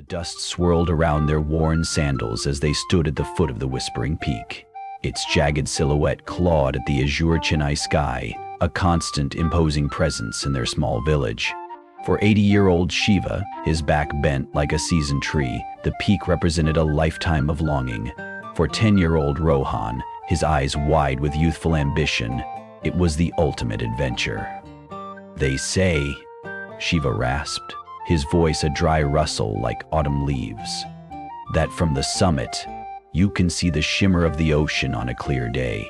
Dust swirled around their worn sandals as they stood at the foot of the Whispering Peak. Its jagged silhouette clawed at the azure Chennai sky, a constant, imposing presence in their small village. For 80-year-old Shiva, his back bent like a seasoned tree, the peak represented a lifetime of longing. For 10-year-old Rohan, his eyes wide with youthful ambition, it was the ultimate adventure. "They say," Shiva rasped, his voice a dry rustle like autumn leaves, "that from the summit, you can see the shimmer of the ocean on a clear day.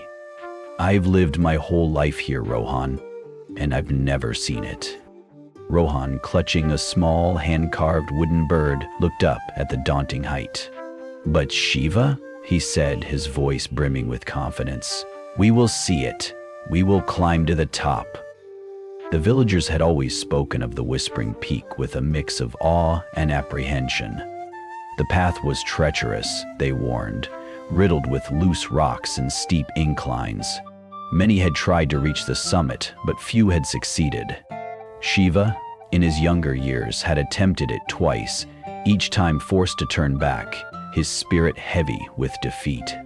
I've lived my whole life here, Rohan, and I've never seen it." Rohan, clutching a small, hand-carved wooden bird, looked up at the daunting height. "But Shiva," he said, his voice brimming with confidence, "we will see it. We will climb to the top." The villagers had always spoken of the Whispering Peak with a mix of awe and apprehension. The path was treacherous, they warned, riddled with loose rocks and steep inclines. Many had tried to reach the summit, but few had succeeded. Shiva, in his younger years, had attempted it twice, each time forced to turn back, his spirit heavy with defeat.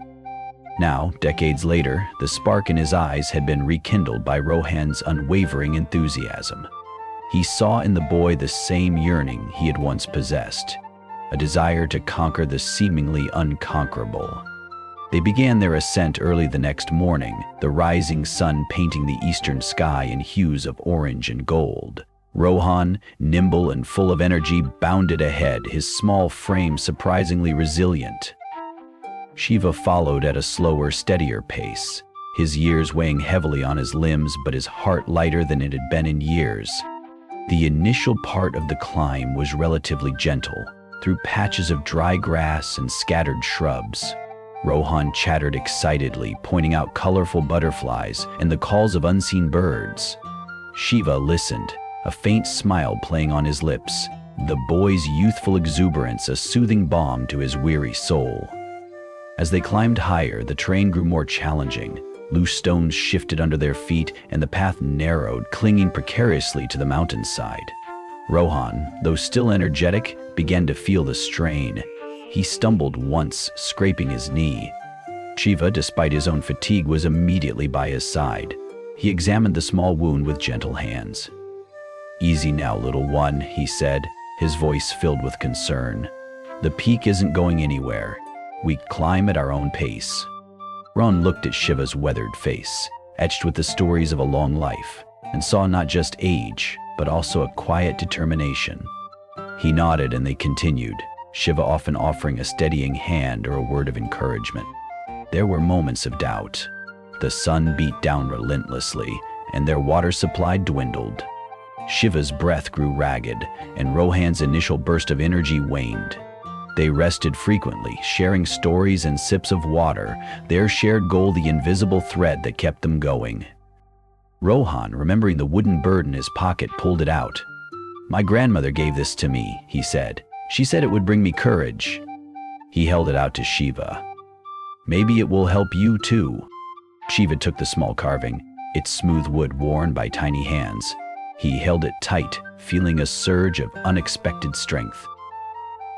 Now, decades later, the spark in his eyes had been rekindled by Rohan's unwavering enthusiasm. He saw in the boy the same yearning he had once possessed, a desire to conquer the seemingly unconquerable. They began their ascent early the next morning, the rising sun painting the eastern sky in hues of orange and gold. Rohan, nimble and full of energy, bounded ahead, his small frame surprisingly resilient. Shiva followed at a slower, steadier pace, his years weighing heavily on his limbs, but his heart lighter than it had been in years. The initial part of the climb was relatively gentle, through patches of dry grass and scattered shrubs. Rohan chattered excitedly, pointing out colorful butterflies and the calls of unseen birds. Shiva listened, a faint smile playing on his lips, the boy's youthful exuberance a soothing balm to his weary soul. As they climbed higher, the terrain grew more challenging. Loose stones shifted under their feet, and the path narrowed, clinging precariously to the mountainside. Rohan, though still energetic, began to feel the strain. He stumbled once, scraping his knee. Shiva, despite his own fatigue, was immediately by his side. He examined the small wound with gentle hands. "Easy now, little one," he said, his voice filled with concern. "The peak isn't going anywhere. We climb at our own pace." Rohan looked at Shiva's weathered face, etched with the stories of a long life, and saw not just age, but also a quiet determination. He nodded and they continued, Shiva often offering a steadying hand or a word of encouragement. There were moments of doubt. The sun beat down relentlessly, and their water supply dwindled. Shiva's breath grew ragged, and Rohan's initial burst of energy waned. They rested frequently, sharing stories and sips of water, their shared goal the invisible thread that kept them going. Rohan, remembering the wooden bird in his pocket, pulled it out. "My grandmother gave this to me," he said. "She said it would bring me courage." He held it out to Shiva. "Maybe it will help you too." Shiva took the small carving, its smooth wood worn by tiny hands. He held it tight, feeling a surge of unexpected strength.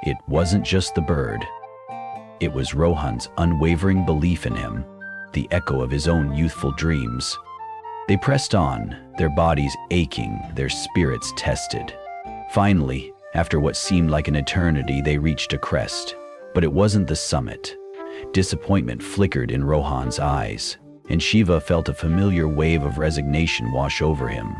It wasn't just the bird. It was Rohan's unwavering belief in him, the echo of his own youthful dreams. They pressed on, their bodies aching, their spirits tested. Finally, after what seemed like an eternity, they reached a crest. But it wasn't the summit. Disappointment flickered in Rohan's eyes, and Shiva felt a familiar wave of resignation wash over him.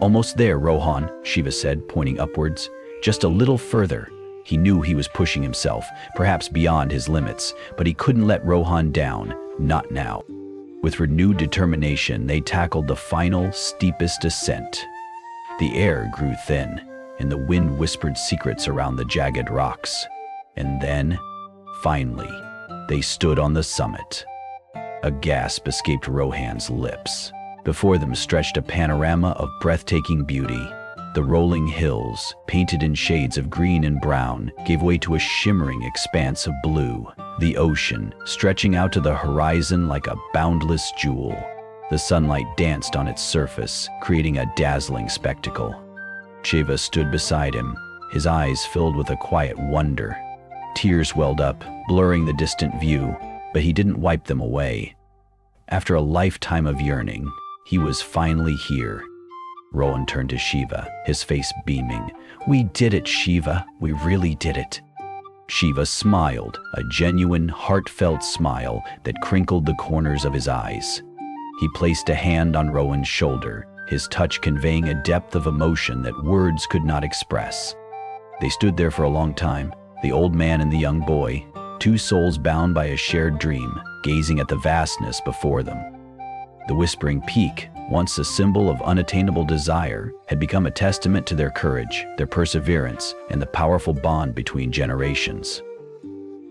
"Almost there, Rohan," Shiva said, pointing upwards. "Just a little further." He knew he was pushing himself, perhaps beyond his limits, but he couldn't let Rohan down, not now. With renewed determination, they tackled the final, steepest ascent. The air grew thin, and the wind whispered secrets around the jagged rocks. And then, finally, they stood on the summit. A gasp escaped Rohan's lips. Before them stretched a panorama of breathtaking beauty. The rolling hills, painted in shades of green and brown, gave way to a shimmering expanse of blue. The ocean, stretching out to the horizon like a boundless jewel. The sunlight danced on its surface, creating a dazzling spectacle. Shiva stood beside him, his eyes filled with a quiet wonder. Tears welled up, blurring the distant view, but he didn't wipe them away. After a lifetime of yearning, he was finally here. Rohan turned to Shiva, his face beaming. "We did it, Shiva. We really did it." Shiva smiled, a genuine, heartfelt smile that crinkled the corners of his eyes. He placed a hand on Rohan's shoulder, his touch conveying a depth of emotion that words could not express. They stood there for a long time, the old man and the young boy, two souls bound by a shared dream, gazing at the vastness before them. The Whispering Peak, once a symbol of unattainable desire, had become a testament to their courage, their perseverance, and the powerful bond between generations.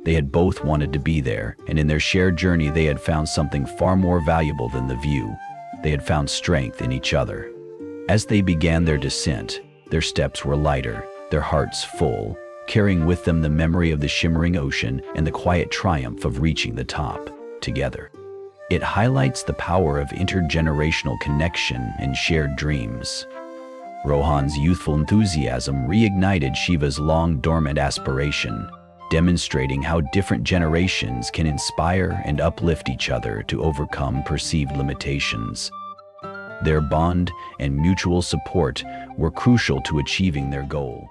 They had both wanted to be there, and in their shared journey they had found something far more valuable than the view. They had found strength in each other. As they began their descent, their steps were lighter, their hearts full, carrying with them the memory of the shimmering ocean and the quiet triumph of reaching the top together. It highlights the power of intergenerational connection and shared dreams. Rohan's youthful enthusiasm reignited Shiva's long-dormant aspiration, demonstrating how different generations can inspire and uplift each other to overcome perceived limitations. Their bond and mutual support were crucial to achieving their goal.